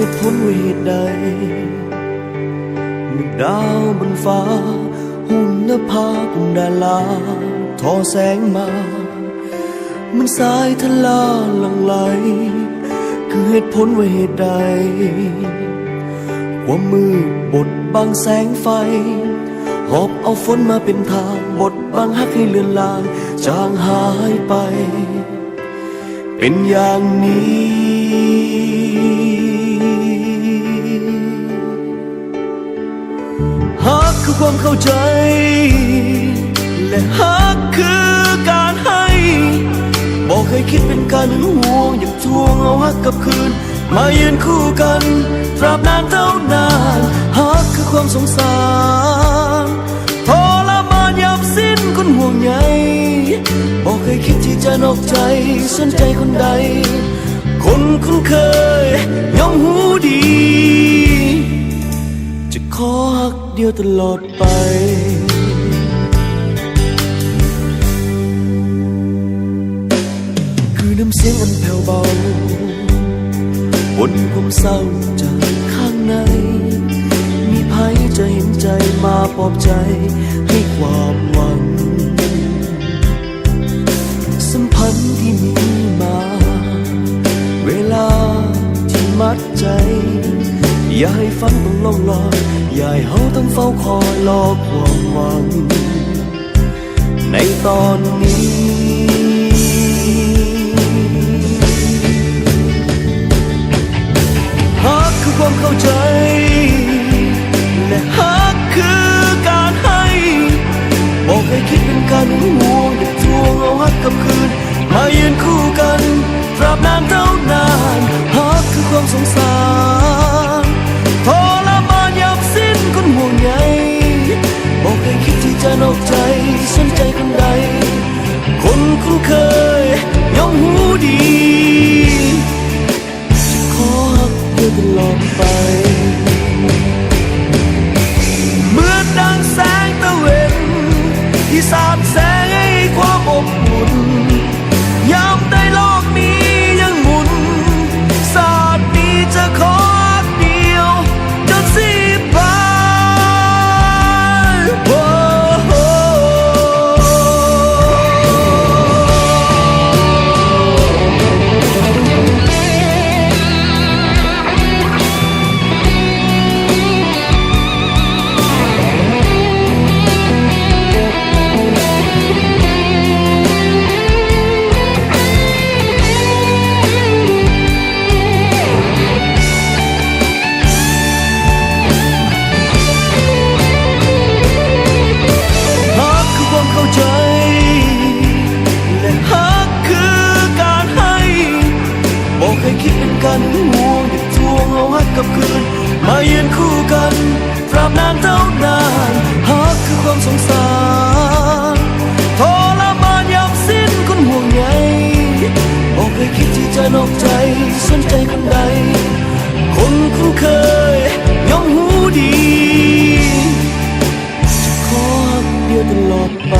ตุผลว่าเหตุใดเมื่อดาวบนฟ้าหุ่นนภากุมดาราทอแสงมามันสายทลาหลั่งไหลคือเหตุผลว่าเหตุใดความมืดบดบังแสงไฟหอบเอาฝนมาเป็นทางบดบังฮักให้เลือนลางจางหายไปเป็นอย่างนี้ฮักคือความเข้าใจและฮักคือการให้บอกเคยคิดเป็นการหึงหวงอยากทวงเอาฮักกลับคืนมายืนคู่กันตราบนานเท่านานฮักคือความสงสารทรมานยับสิ้นคนห่วงใยบอกเคยคิดที่จะนอกใจสนใจคนใดคนคุ้นเคยย่อมหูดีจะขอฮักเดียวตลอดไปคือน้ำเสียงอันแผ่วเบาบนความเศร้าจากข้างในมีภัยจะเห็นใจมาปลอบใจให้ความหวังสัมพันธ์ที่มีมาเวลาที่มัดใจอย่าให้ฝันต้องล่องลอยอย่าให้เขาต้องเฝ้าคอยรอความหวังในตอนนี้ฮักคือความเข้าใจและฮักคือการให้บอกให้คิดเป็นการหึงหวงอยากทวงเอาฮักกลับคืนมายืนคู่กันตราบนานเท่านานฮักคือความสงสารทรมานยับสิ้นคนห่วงใยบอกให้คิดที่จะนอกใจสนใจคนใดคนคุ้นเคยย่อมหูดีจะขอฮักเดียวตลอดไปเหมือนดังแสงตะเวนที่สาดแสงให้ความอบอุ่นยามใดโลกนี้ยังหมุนศาสตร์นี้จะขอฮักเดียวจนสิ้นไปการหึงหวงอยากทวงเอาฮักกลับคืนมายืนคู่กันตราบนานเท่านานฮักคือความสงสารทรมานยับสิ้นคนห่วงใยบอกเคยคิดที่จะนอกใจสนใจคนใดคนคุ้นเคยย่อมหูดีจะขอฮักเดียวตลอดไป